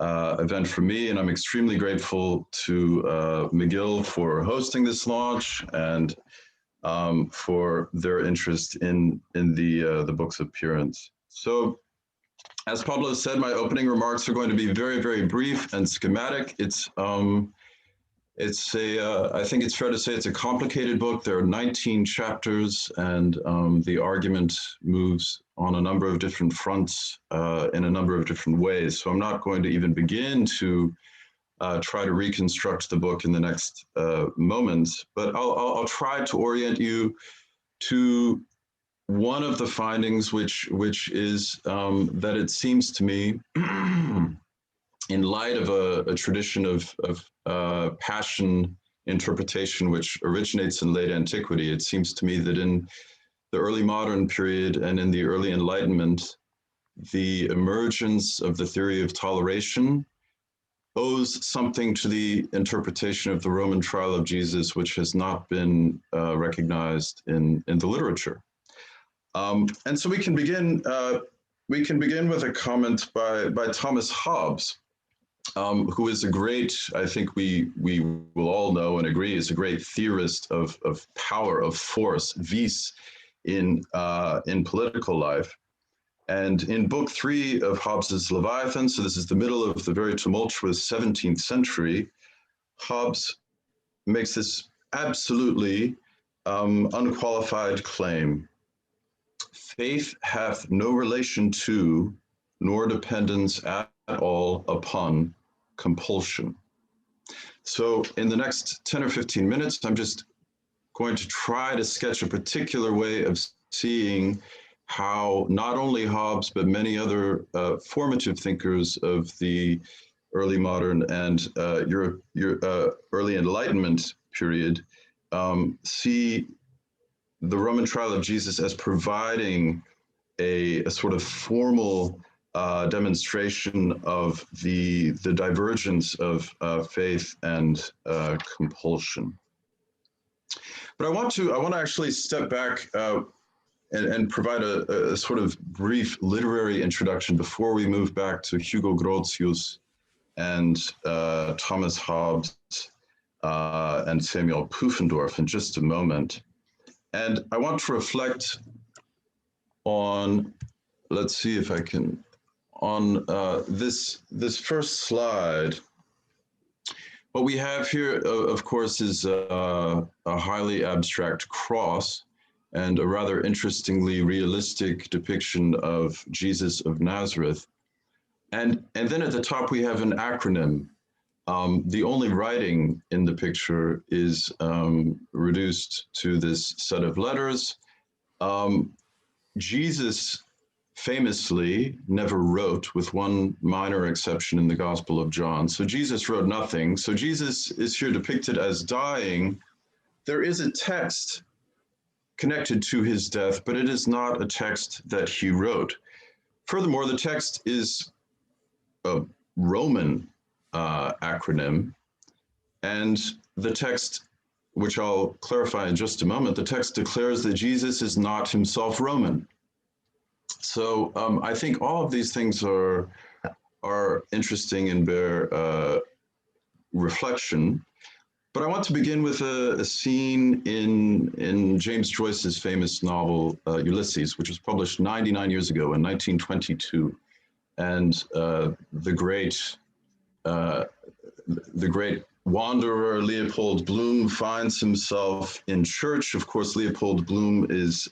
event for me, and I'm extremely grateful to McGill for hosting this launch and for their interest in the book's appearance. So, as Pablo said, my opening remarks are going to be very, very brief and schematic. I think it's fair to say it's a complicated book. There are 19 chapters, and the argument moves on a number of different fronts in a number of different ways. So I'm not going to even begin to try to reconstruct the book in the next moments, but I'll try to orient you to one of the findings, which is that it seems to me, in light of a tradition of passion interpretation, which originates in late antiquity, it seems to me that in the early modern period and in the early Enlightenment, the emergence of the theory of toleration owes something to the interpretation of the Roman trial of Jesus, which has not been recognized in the literature. And so we can begin with a comment by Thomas Hobbs, who is a great, I think we will all know and agree, is a great theorist of power, of force, vis, in political life. And in book 3 of Hobbes's Leviathan, so this is the middle of the very tumultuous 17th century, Hobbes makes this absolutely unqualified claim. Faith hath no relation to, nor dependence at all upon compulsion. So in the next 10 or 15 minutes, I'm just going to try to sketch a particular way of seeing how not only Hobbes, but many other formative thinkers of the early modern and early Enlightenment period see the Roman trial of Jesus as providing a sort of formal demonstration of the divergence of faith and compulsion. But I want to actually step back and provide a sort of brief literary introduction before we move back to Hugo Grothius and Thomas Hobbes and Samuel Puffendorf in just a moment. And I want to reflect on, let's see if I can, on this first slide. What we have here, of course, is a highly abstract cross and a rather interestingly realistic depiction of Jesus of Nazareth. And then at the top, we have an acronym. The only writing in the picture is reduced to this set of letters. Jesus famously never wrote, with one minor exception in the Gospel of John. So Jesus wrote nothing. So Jesus is here depicted as dying. There is a text connected to his death, but it is not a text that he wrote. Furthermore, the text is a Roman acronym, and the text, which I'll clarify in just a moment, the text declares that Jesus is not himself Roman. So I think all of these things are interesting and bear reflection. But I want to begin with a scene in James Joyce's famous novel, Ulysses, which was published 99 years ago in 1922. And the great wanderer Leopold Bloom finds himself in church. Of course, Leopold Bloom is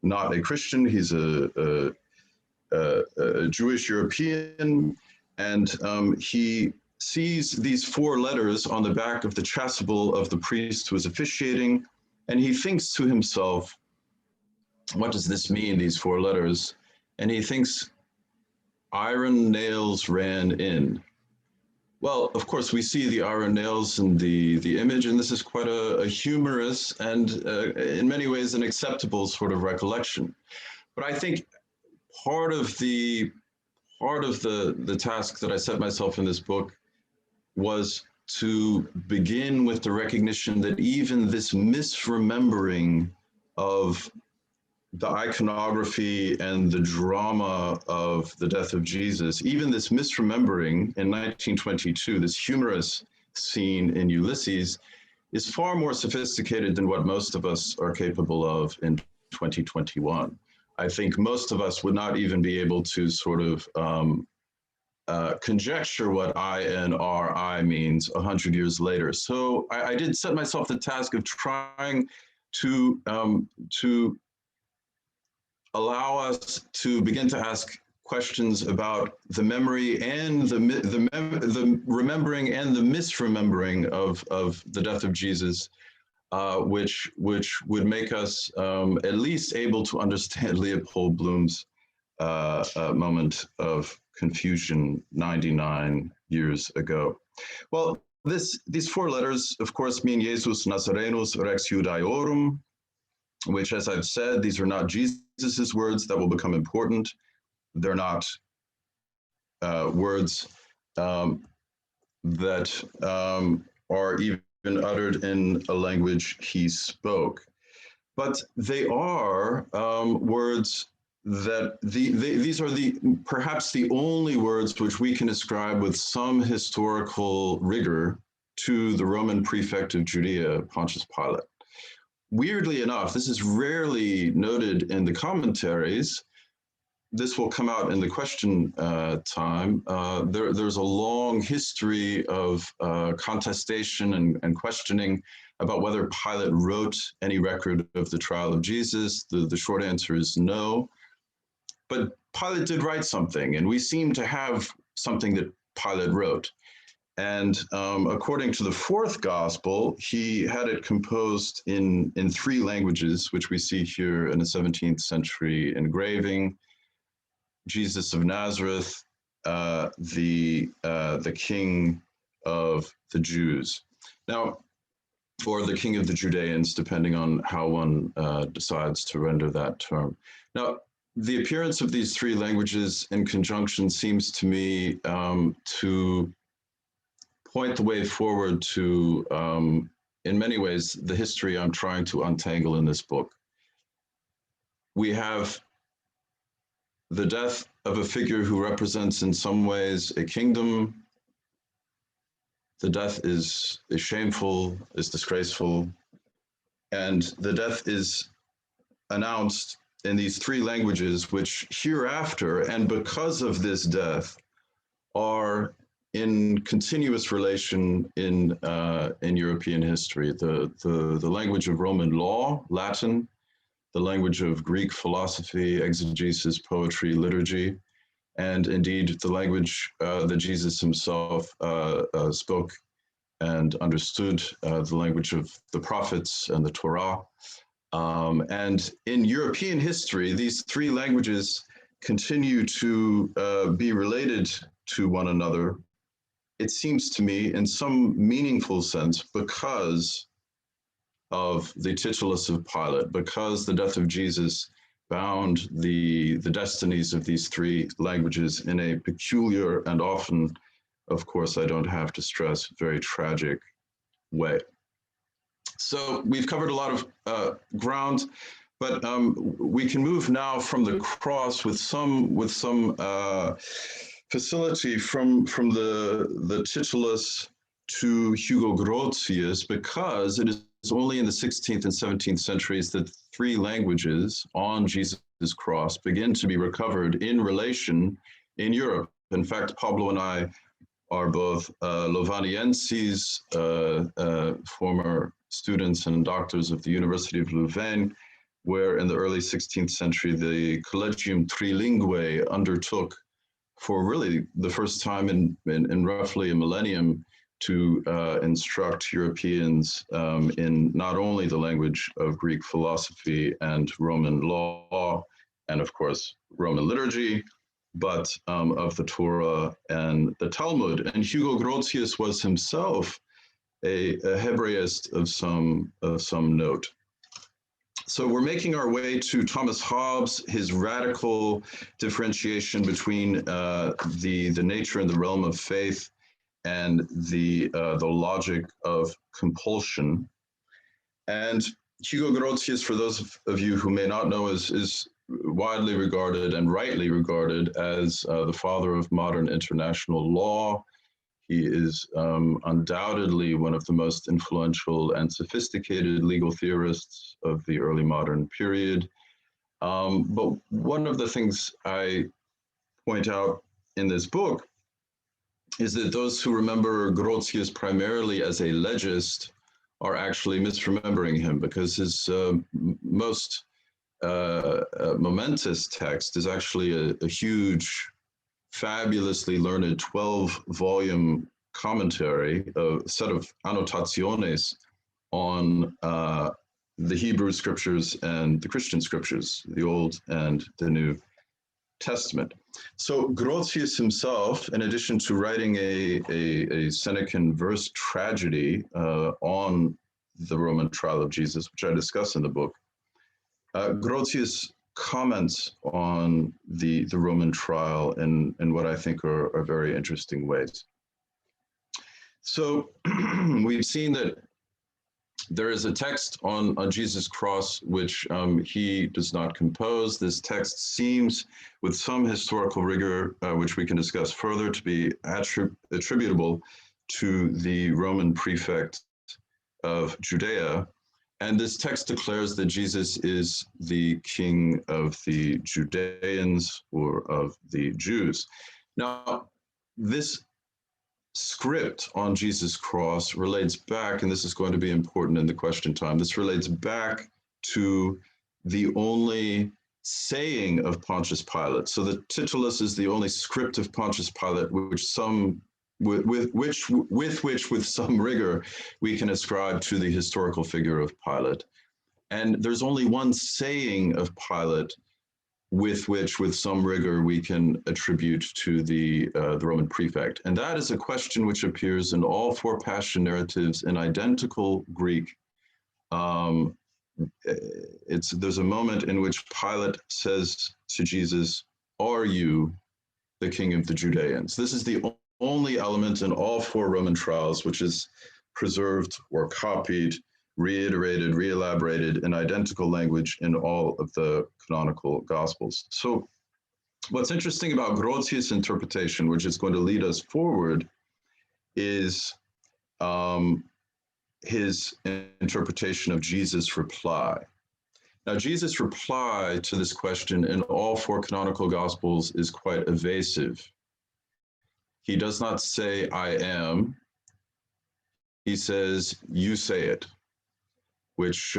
not a Christian. He's a Jewish European, and he sees these 4 letters on the back of the chasuble of the priest who is officiating, and he thinks to himself, what does this mean, these 4 letters? And he thinks, iron nails ran in. Well, of course, we see the iron nails in the image, and this is quite a humorous and in many ways an acceptable sort of recollection. But I think part of the task that I set myself in this book was to begin with the recognition that even this misremembering of the iconography and the drama of the death of Jesus, even this misremembering in 1922, this humorous scene in Ulysses, is far more sophisticated than what most of us are capable of in 2021. I think most of us would not even be able to sort of conjecture what INRI means 100 years later. So I did set myself the task of trying to allow us to begin to ask questions about the memory and the remembering and the misremembering of the death of Jesus, which would make us at least able to understand Leopold Bloom's moment of confusion 99 years ago. Well, these four letters, of course, mean Jesus Nazarenus Rex Judaeorum, which, as I've said, these are not Jesus's words that will become important. They're not words that are even uttered in a language he spoke. But they are words that these are perhaps the only words which we can ascribe with some historical rigor to the Roman prefect of Judea, Pontius Pilate. Weirdly enough, this is rarely noted in the commentaries. This will come out in the question time. There's a long history of contestation and questioning about whether Pilate wrote any record of the trial of Jesus. The short answer is no. But Pilate did write something, and we seem to have something that Pilate wrote. And according to the fourth gospel, he had it composed in three languages, which we see here in a 17th century engraving. Jesus of Nazareth, the King of the Jews. Now, or the King of the Judeans, depending on how one decides to render that term. Now, the appearance of these three languages in conjunction seems to me to point the way forward to, in many ways, the history I'm trying to untangle in this book. We have the death of a figure who represents in some ways a kingdom. The death is shameful, is disgraceful, and the death is announced in these three languages, which hereafter, and because of this death, are in continuous relation in European history. The language of Roman law, Latin, the language of Greek philosophy, exegesis, poetry, liturgy, and indeed the language that Jesus himself spoke and understood, the language of the prophets and the Torah. And in European history, these three languages continue to be related to one another, it seems to me, in some meaningful sense, because of the titulus of Pilate, because the death of Jesus bound the destinies of these three languages in a peculiar and often, of course, I don't have to stress, very tragic way. So we've covered a lot of ground, but we can move now from the cross with some facility from the titulus to Hugo Grothius, because it is only in the 16th and 17th centuries that three languages on Jesus' cross begin to be recovered in relation in Europe. In fact, Pablo and I are both Lovanienses, former students and doctors of the University of Louvain, where in the early 16th century, the Collegium Trilingue undertook for really the first time in roughly a millennium to instruct Europeans in not only the language of Greek philosophy and Roman law, and of course, Roman liturgy, but of the Torah and the Talmud. And Hugo Grothius was himself a Hebraist of some note. So we're making our way to Thomas Hobbes, his radical differentiation between the nature and the realm of faith and the logic of compulsion. And Hugo Grothius, for those of you who may not know, is widely regarded and rightly regarded as the father of modern international law. He is undoubtedly one of the most influential and sophisticated legal theorists of the early modern period. But one of the things I point out in this book is that those who remember Grothius primarily as a legist are actually misremembering him, because his most momentous text is actually a huge, fabulously learned 12-volume commentary, a set of annotaciones on the Hebrew scriptures and the Christian scriptures, the Old and the New Testament. So Grothius himself, in addition to writing a Senecan verse tragedy on the Roman trial of Jesus, which I discuss in the book, Grothius comments on the Roman trial in what I think are very interesting ways. So we've seen that there is a text on Jesus' cross which he does not compose. This text seems, with some historical rigor, which we can discuss further, to be attributable to the Roman prefect of Judea. And this text declares that Jesus is the king of the Judeans, or of the Jews. Now, this script on Jesus' cross relates back, and this is going to be important in the question time, this relates back to the only saying of Pontius Pilate. So the Titulus is the only script of Pontius Pilate with some rigor we can ascribe to the historical figure of Pilate. And there's only one saying of Pilate with some rigor we can attribute to the Roman prefect. And that is a question which appears in all four Passion narratives in identical Greek. There's a moment in which Pilate says to Jesus, "Are you the king of the Judeans?" This is the only element in all four Roman trials which is preserved or copied, reiterated, re-elaborated in identical language in all of the canonical Gospels. So what's interesting about Grothius' interpretation, which is going to lead us forward, is his interpretation of Jesus' reply. Now, Jesus' reply to this question in all four canonical Gospels is quite evasive. He does not say, "I am." He says, "You say it," which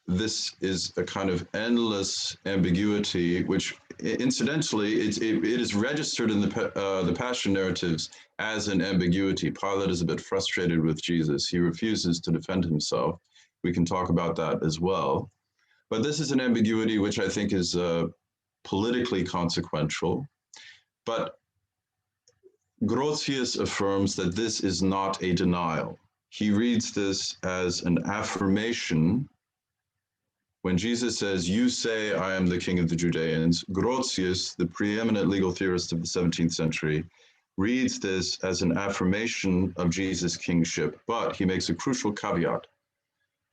this is a kind of endless ambiguity, which incidentally, it is registered in the Passion narratives as an ambiguity. Pilate is a bit frustrated with Jesus. He refuses to defend himself. We can talk about that as well. But this is an ambiguity which I think is politically consequential. But Grothius affirms that this is not a denial. He reads this as an affirmation. When Jesus says, "You say I am the king of the Judeans," Grothius, the preeminent legal theorist of the 17th century, reads this as an affirmation of Jesus' kingship. But he makes a crucial caveat.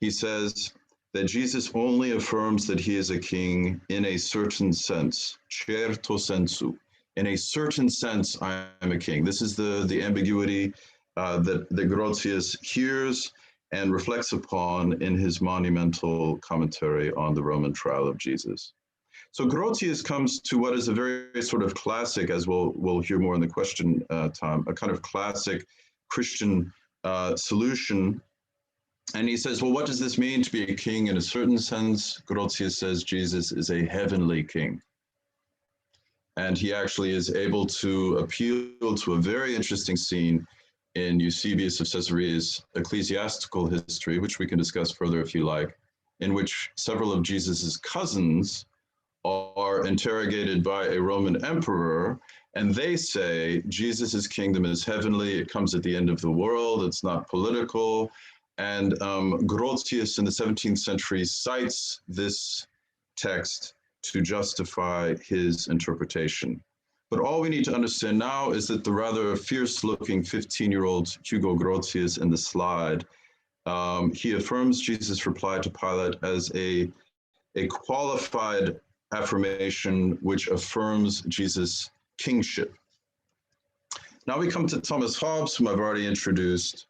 He says that Jesus only affirms that he is a king in a certain sense, certo sensu. In a certain sense, I am a king. This is the ambiguity that Grothius hears and reflects upon in his monumental commentary on the Roman trial of Jesus. So Grothius comes to what is a very sort of classic, as we'll hear more in the question time, a kind of classic Christian solution. And he says, well, what does this mean to be a king in a certain sense? Grothius says Jesus is a heavenly king. And he actually is able to appeal to a very interesting scene in Eusebius of Caesarea's ecclesiastical history, which we can discuss further if you like, in which several of Jesus's cousins are interrogated by a Roman emperor, and they say Jesus's kingdom is heavenly, it comes at the end of the world, it's not political. And Grothius in the 17th century cites this text to justify his interpretation. But all we need to understand now is that the rather fierce-looking 15-year-old Hugo Grothius in the slide He affirms Jesus' reply to Pilate as a qualified affirmation which affirms Jesus' kingship. Now we come to Thomas Hobbes, whom I've already introduced.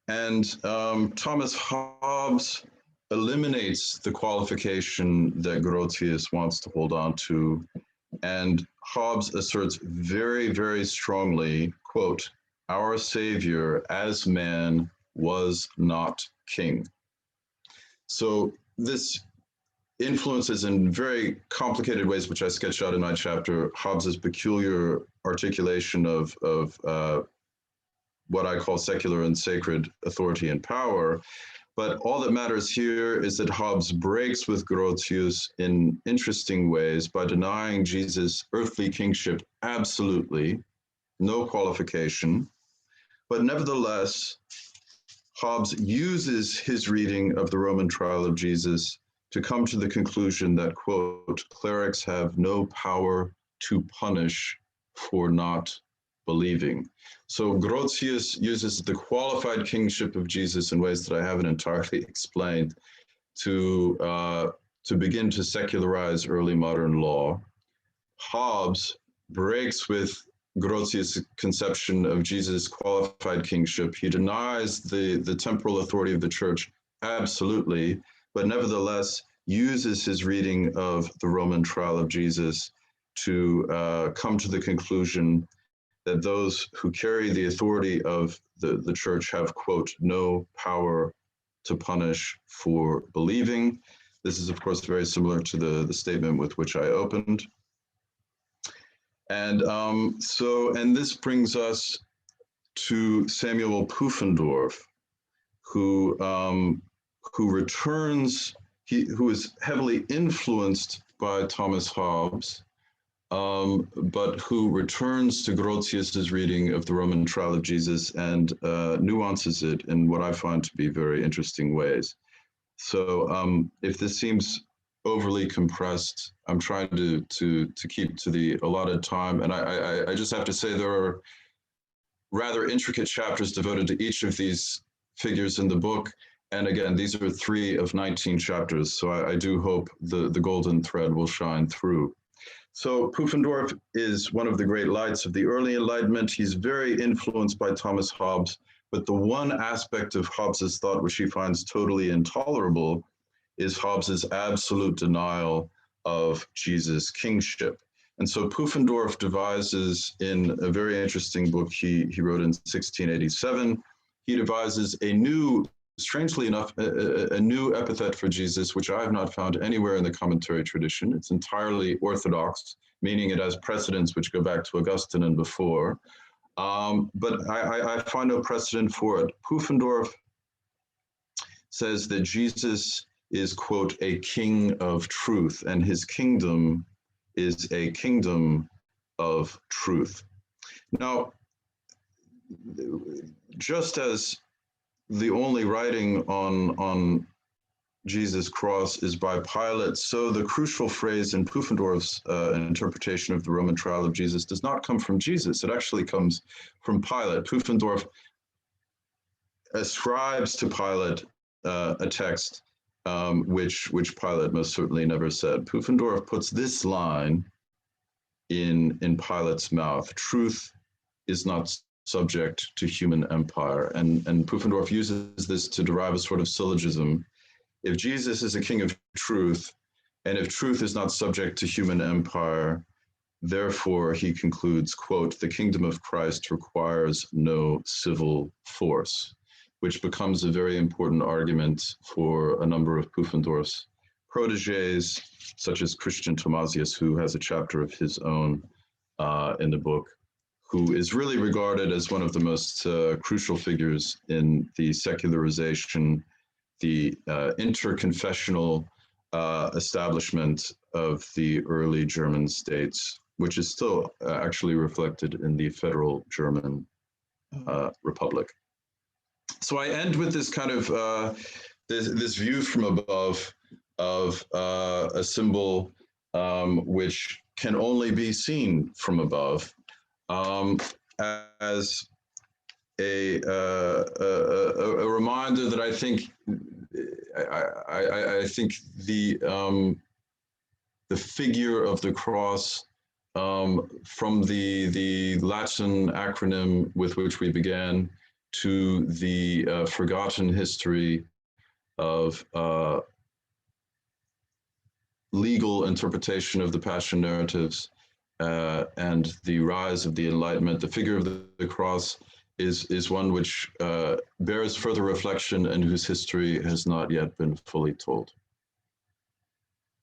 And Thomas Hobbes eliminates the qualification that Grothius wants to hold on to. And Hobbes asserts very, very strongly, quote, "Our Savior as man was not king." So this influences in very complicated ways, which I sketch out in my chapter, Hobbes's peculiar articulation of what I call secular and sacred authority and power. But all that matters here is that Hobbes breaks with Grothius in interesting ways by denying Jesus' earthly kingship absolutely, no qualification. But nevertheless, Hobbes uses his reading of the Roman trial of Jesus to come to the conclusion that, quote, "Clerics have no power to punish for not believing." So Grothius uses the qualified kingship of Jesus in ways that I haven't entirely explained to begin to secularize early modern law. Hobbes breaks with Grothius' conception of Jesus' qualified kingship. He denies the temporal authority of the church absolutely, but nevertheless uses his reading of the Roman trial of Jesus to come to the conclusion that those who carry the authority of the church have, quote, "no power to punish for believing." This is, of course, very similar to the statement with which I opened. And and this brings us to Samuel Puffendorf, who returns, who is heavily influenced by Thomas Hobbes, but who returns to Grothius's reading of the Roman trial of Jesus and nuances it in what I find to be very interesting ways. So if this seems overly compressed, I'm trying to keep to the allotted time. And I just have to say there are rather intricate chapters devoted to each of these figures in the book. And again, these are 3 of 19 chapters. So I do hope the golden thread will shine through. So Puffendorf is one of the great lights of the early Enlightenment. He's very influenced by Thomas Hobbes, but the one aspect of Hobbes's thought which he finds totally intolerable is Hobbes's absolute denial of Jesus' kingship. And so Puffendorf devises in a very interesting book he wrote in 1687, he devises a new, strangely enough, a new epithet for Jesus, which I have not found anywhere in the commentary tradition. It's entirely orthodox, meaning it has precedents which go back to Augustine and before. But I find no precedent for it. Puffendorf says that Jesus is, quote, "a king of truth," and his kingdom is a kingdom of truth. Now, just as the only writing on Jesus' cross is by Pilate, so the crucial phrase in Puffendorf's interpretation of the Roman trial of Jesus does not come from Jesus. It actually comes from Pilate. Puffendorf ascribes to Pilate a text which Pilate most certainly never said. Puffendorf puts this line in Pilate's mouth: "Truth is not subject to human empire." And Puffendorf uses this to derive a sort of syllogism. If Jesus is a king of truth, and if truth is not subject to human empire, therefore, he concludes, quote, "the kingdom of Christ requires no civil force," which becomes a very important argument for a number of Puffendorf's proteges, such as Christian Thomasius, who has a chapter of his own in the book, who is really regarded as one of the most crucial figures in the secularization, the interconfessional establishment of the early German states, which is still actually reflected in the federal German Republic. So I end with this kind of this view from above of a symbol which can only be seen from above as a reminder that I think I think the figure of the cross from the Latin acronym with which we began to the forgotten history of legal interpretation of the Passion narratives and the rise of the Enlightenment. The figure of the cross is one which bears further reflection and whose history has not yet been fully told.